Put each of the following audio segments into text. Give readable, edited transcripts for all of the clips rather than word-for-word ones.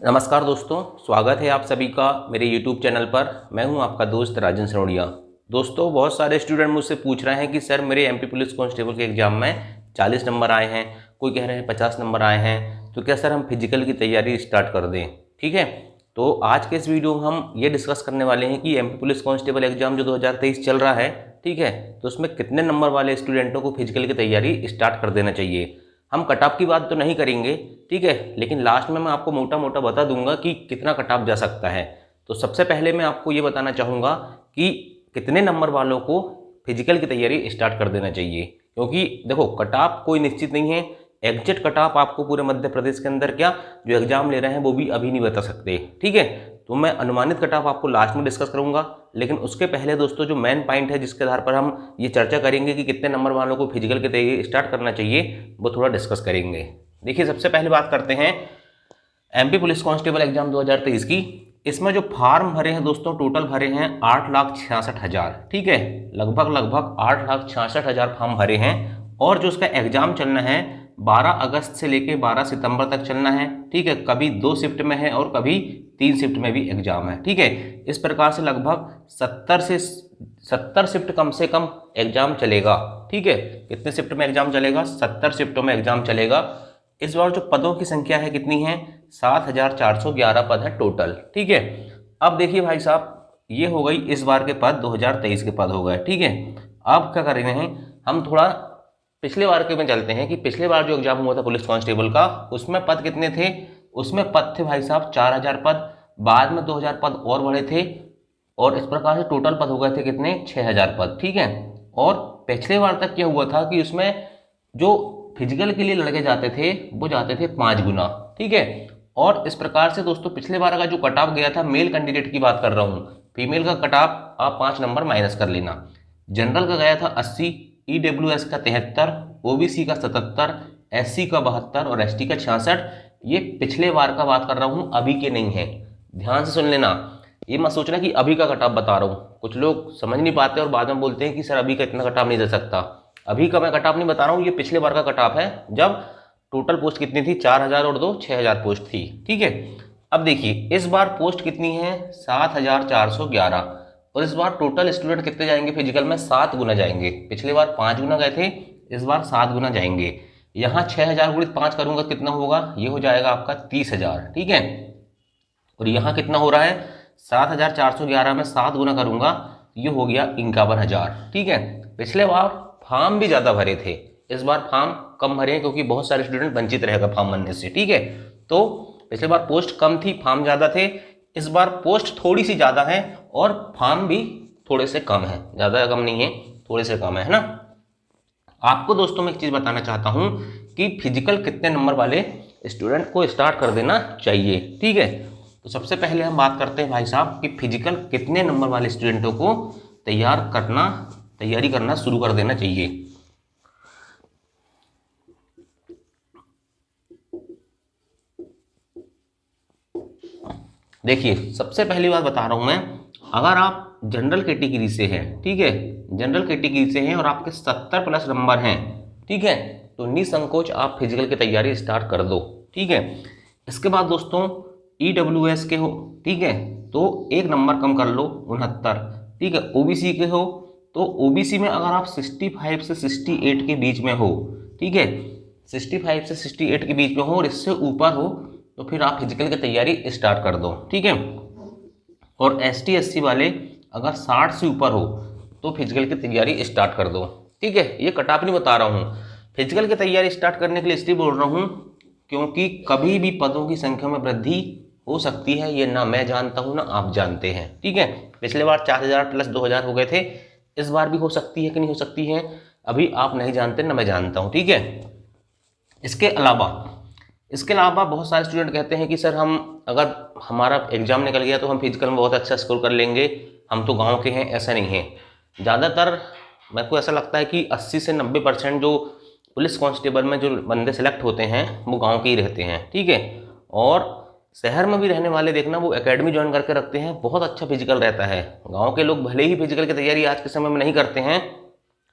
नमस्कार दोस्तों, स्वागत है आप सभी का मेरे YouTube चैनल पर। मैं हूं आपका दोस्त राजन सरोड़िया। दोस्तों, बहुत सारे स्टूडेंट मुझसे पूछ रहे हैं कि सर मेरे MP पुलिस कांस्टेबल के एग्ज़ाम में 40 नंबर आए हैं, कोई कह रहे हैं 50 नंबर आए हैं, तो क्या सर हम फिजिकल की तैयारी स्टार्ट कर दें। ठीक है, तो आज के इस वीडियो में हम ये डिस्कस करने वाले हैं कि MP पुलिस कांस्टेबल एग्ज़ाम जो 2023 चल रहा है, ठीक है, तो उसमें कितने नंबर वाले स्टूडेंटों को फिजिकल की तैयारी स्टार्ट कर देना चाहिए। हम कट ऑफ की बात तो नहीं करेंगे, ठीक है, लेकिन लास्ट में मैं आपको मोटा मोटा बता दूंगा कि कितना कट ऑफ जा सकता है। तो सबसे पहले मैं आपको ये बताना चाहूँगा कि कितने नंबर वालों को फिजिकल की तैयारी स्टार्ट कर देना चाहिए, क्योंकि देखो कट ऑफ कोई निश्चित नहीं है। एग्जैक्ट कट ऑफ आपको पूरे मध्य प्रदेश के अंदर क्या जो एग्जाम ले रहे हैं वो भी अभी नहीं बता सकते, ठीक है। तो मैं अनुमानित कट ऑफ आपको लास्ट में डिस्कस करूंगा, लेकिन उसके पहले दोस्तों जो मेन पॉइंट है जिसके आधार पर हम ये चर्चा करेंगे कि कितने नंबर वालों को फिजिकल की तैयारी स्टार्ट करना चाहिए, वो थोड़ा डिस्कस करेंगे। देखिए, सबसे पहले बात करते हैं MP पुलिस कांस्टेबल एग्जाम 2023 की। इसमें जो फार्म भरे हैं दोस्तों, टोटल भरे हैं 8,66,000, ठीक है, लगभग 8,66,000 फॉर्म भरे हैं। और जो उसका एग्जाम चलना है 12 अगस्त से लेके 12 सितंबर तक चलना है, ठीक है। कभी 2 शिफ्ट में है और कभी 3 शिफ्ट में भी एग्जाम है, ठीक है। इस प्रकार से लगभग 70 शिफ्ट कम से कम एग्जाम चलेगा, ठीक है। कितने शिफ्ट में एग्जाम चलेगा? 70 शिफ्टों में एग्जाम चलेगा। इस बार जो पदों की संख्या है कितनी है? 7,411 पद है टोटल, ठीक है। अब देखिए भाई साहब, ये हो गई इस बार के पद, 2023 के पद हो गए, ठीक है। अब क्या कर रहे हैं हम, थोड़ा पिछले बार के में चलते हैं कि पिछले बार जो एग्जाम हुआ था पुलिस कांस्टेबल का, उसमें पद कितने थे? उसमें पद थे भाई साहब 4,000 पद, बाद में 2,000 पद और बढ़े थे, और इस प्रकार से टोटल पद हो गए थे कितने? 6,000 पद, ठीक है। और पिछले बार तक क्या हुआ था कि उसमें जो फिजिकल के लिए लड़के जाते थे वो जाते थे 5 गुना, ठीक है। और इस प्रकार से दोस्तों पिछले बार का जो कट ऑफ गया था, मेल कैंडिडेट की बात कर रहा हूँ, फीमेल का कट ऑफ आप 5 नंबर माइनस कर लेना। जनरल का गया था 80, EWS का 73, OBC का 77, SC का 72 और ST का 66। ये पिछले बार का बात कर रहा हूँ, अभी के नहीं है, ध्यान से सुन लेना। ये मत सोचना कि अभी का कट ऑफ बता रहा हूँ, कुछ लोग समझ नहीं पाते और बाद में बोलते हैं कि सर अभी का इतना कट ऑफ नहीं दे सकता। अभी का मैं कट ऑफ नहीं बता रहा हूँ, ये पिछले बार का कट ऑफ है, जब टोटल पोस्ट कितनी थी? 4,000 और 2 6,000 पोस्ट थी, ठीक है। अब देखिए इस बार पोस्ट कितनी है? 7,411। और इस बार टोटल स्टूडेंट कितने जाएंगे फिजिकल में? 7 गुना जाएंगे। पिछले बार 5 गुना गए थे, इस बार 7 गुना जाएंगे। यहाँ 6,000 गुणित 5 करूंगा कितना होगा? ये हो जाएगा आपका 30,000, ठीक है। और यहाँ कितना हो रहा है? 7,411 में 7 गुना करूंगा, ये हो गया 51,000, ठीक है। पिछले बार फॉर्म भी ज़्यादा भरे थे, इस बार फॉर्म कम भरे हैं क्योंकि बहुत सारे स्टूडेंट वंचित रहेगा फॉर्म भरने से, ठीक है। तो पिछले बार पोस्ट कम थी, फॉर्म ज़्यादा थे, इस बार पोस्ट थोड़ी सी ज़्यादा है और फॉर्म भी थोड़े से कम है, ज़्यादा कम नहीं है, थोड़े से कम है ना। आपको दोस्तों मैं एक चीज़ बताना चाहता हूँ कि फिजिकल कितने नंबर वाले स्टूडेंट को स्टार्ट कर देना चाहिए, ठीक है। तो सबसे पहले हम बात करते हैं भाई साहब कि फिजिकल कितने नंबर वाले स्टूडेंटों को तैयारी करना शुरू कर देना चाहिए। देखिए, सबसे पहली बात बता रहा हूं मैं, अगर आप जनरल कैटेगरी से हैं, ठीक है, जनरल कैटेगरी से हैं और आपके 70 प्लस नंबर हैं, ठीक है, तो निसंकोच आप फिजिकल की तैयारी स्टार्ट कर दो, ठीक है। इसके बाद दोस्तों EWS के हो, ठीक है, तो 1 नंबर कम कर लो, 69, ठीक है। OBC के हो तो OBC में अगर आप 65 से 68 के बीच में हो, ठीक है, 65 से 68 के बीच में हो और इससे ऊपर हो तो फिर आप फिजिकल की तैयारी स्टार्ट कर दो, ठीक है। और ST SC वाले अगर 60 से ऊपर हो तो फिजिकल की तैयारी स्टार्ट कर दो, ठीक है। ये कट ऑफ नहीं बता रहा हूँ, फिजिकल की तैयारी स्टार्ट करने के लिए इसलिए बोल रहा हूँ क्योंकि कभी भी पदों की संख्या में वृद्धि हो सकती है, ये ना मैं जानता हूँ ना आप जानते हैं, ठीक है। पिछले बार 4,000 प्लस 2,000 हो गए थे, इस बार भी हो सकती है कि नहीं हो सकती है, अभी आप नहीं जानते ना मैं जानता हूँ, ठीक है। इसके अलावा बहुत सारे स्टूडेंट कहते हैं कि सर हम अगर हमारा एग्जाम निकल गया तो हम फिजिकल में बहुत अच्छा स्कोर कर लेंगे, हम तो गांव के हैं। ऐसा नहीं है, ज़्यादातर मेरे को ऐसा लगता है कि 80 से 90% जो पुलिस कांस्टेबल में जो बंदे सेलेक्ट होते हैं वो गांव के ही रहते हैं, ठीक है। और शहर में भी रहने वाले देखना वो एकेडमी ज्वाइन करके रखते हैं, बहुत अच्छा फिजिकल रहता है। गाँव के लोग भले ही फिजिकल की तैयारी आज के समय में नहीं करते हैं,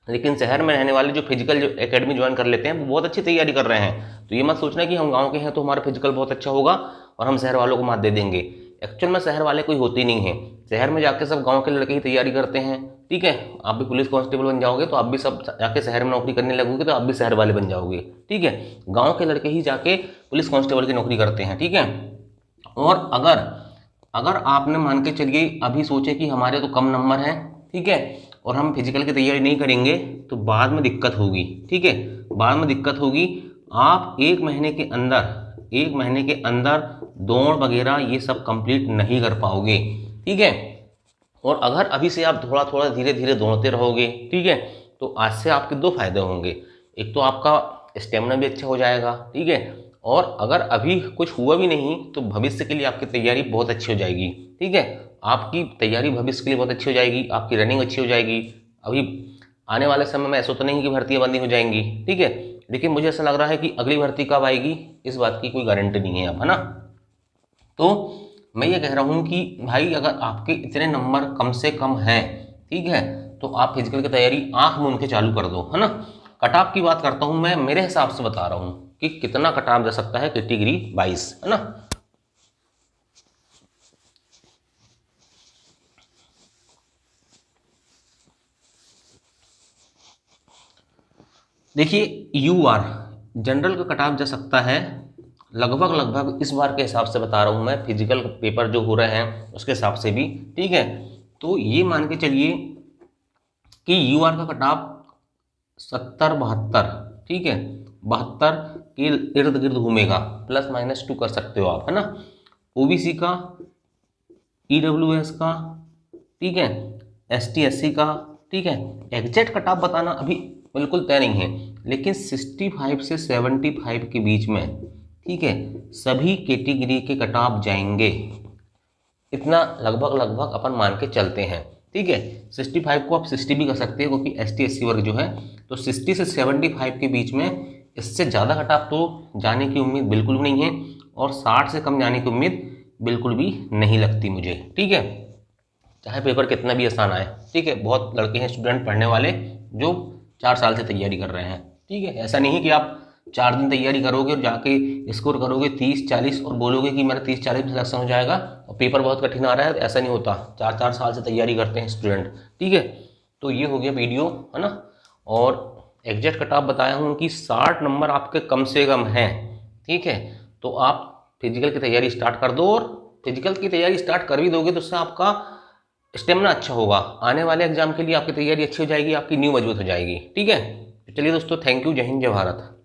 लेकिन शहर में रहने वाले जो फिजिकल जो एकेडमी ज्वाइन कर लेते हैं वो बहुत अच्छी तैयारी कर रहे हैं। तो ये मत सोचना कि हम गांव के हैं तो हमारा फिजिकल बहुत अच्छा होगा और हम शहर वालों को मात दे देंगे। एक्चुअल में शहर वाले कोई होते नहीं है, शहर में जाके सब गांव के लड़के ही तैयारी करते हैं। ठीक है, आप भी पुलिस कांस्टेबल बन जाओगे तो आप भी सब जाके शहर में नौकरी करने लगोगे तो आप भी शहर वाले बन जाओगे। ठीक है, गाँव के लड़के ही जाके पुलिस कांस्टेबल की नौकरी करते हैं। ठीक है, और अगर आपने मान के चलिए अभी सोचे कि हमारे तो कम नंबर हैं, ठीक है, और हम फिजिकल की तैयारी नहीं करेंगे तो बाद में दिक्कत होगी। ठीक है, बाद में दिक्कत होगी। आप एक महीने के अंदर दौड़ वगैरह ये सब कंप्लीट नहीं कर पाओगे। ठीक है, और अगर अभी से आप थोड़ा थोड़ा धीरे धीरे दौड़ते रहोगे, ठीक है, तो आज से आपके दो फायदे होंगे। एक तो आपका स्टेमिना भी अच्छा हो जाएगा। ठीक है, और अगर अभी कुछ हुआ भी नहीं तो भविष्य के लिए आपकी तैयारी बहुत अच्छी हो जाएगी। ठीक है, आपकी तैयारी भविष्य के लिए बहुत अच्छी हो जाएगी, आपकी रनिंग अच्छी हो जाएगी। अभी आने वाले समय में ऐसा तो नहीं कि भर्तियां बंदी हो जाएंगी। ठीक है, लेकिन मुझे ऐसा लग रहा है कि अगली भर्ती कब आएगी इस बात की कोई गारंटी नहीं है अब, है ना। तो मैं ये कह रहा हूँ कि भाई अगर आपके इतने नंबर कम से कम हैं, ठीक है, तो आप फिजिकल की तैयारी आंख मूंद के चालू कर दो, है ना। कट ऑफ की बात करता हूँ मैं, मेरे हिसाब से बता रहा हूँ कि कितना कट ऑफ जा सकता है कैटेगरी 22, है ना। देखिए यूआर जनरल का कट ऑफ जा सकता है लगभग इस बार के हिसाब से बता रहा हूँ मैं, फिजिकल पेपर जो हो रहे हैं उसके हिसाब से भी। ठीक है, तो ये मान के चलिए कि यूआर का कट ऑफ 70-72, ठीक है, 72 के इर्द गिर्द घूमेगा, ±2 कर सकते हो आप, है ना। ओबीसी का, ईडब्ल्यूएस का, ठीक है, एसटी एससी का, ठीक है, एग्जैक्ट कट ऑफ बताना अभी बिल्कुल तय नहीं है, लेकिन 65 से 75 के बीच में, ठीक है, सभी कैटेगरी के कट ऑफ जाएंगे। इतना लगभग अपन मान के चलते हैं। ठीक है, 65 को आप 60 भी कर सकते हैं क्योंकि एसटी एससी वर्ग जो है, तो 60 से 75 के बीच में, इससे ज़्यादा कट ऑफ तो जाने की उम्मीद बिल्कुल भी नहीं है, और 60 से कम जाने की उम्मीद बिल्कुल भी नहीं लगती मुझे। ठीक है, चाहे पेपर कितना भी आसान आए। ठीक है, बहुत लड़के हैं स्टूडेंट पढ़ने वाले जो 4 साल से तैयारी कर रहे हैं। ठीक है, ऐसा नहीं है कि आप 4 दिन तैयारी करोगे और जाके स्कोर करोगे 30-40 और बोलोगे कि मेरा 30-40 में सिलेक्शन हो जाएगा और पेपर बहुत कठिन आ रहा है, ऐसा नहीं होता। 4-4 साल से तैयारी करते हैं स्टूडेंट। ठीक है, तो ये हो गया वीडियो, है ना। और एग्जैक्ट कट ऑफ बताया हूँ कि 60 नंबर आपके कम से कम हैं। ठीक है, तो आप फिजिकल की तैयारी स्टार्ट कर दो, और फिजिकल की तैयारी स्टार्ट कर भी दोगे तो उससे आपका स्टेमिना अच्छा होगा, आने वाले एग्जाम के लिए आपकी तैयारी अच्छी हो जाएगी, आपकी नींव मजबूत हो जाएगी। ठीक है, चलिए दोस्तों, थैंक यू, जय हिंद, जय भारत।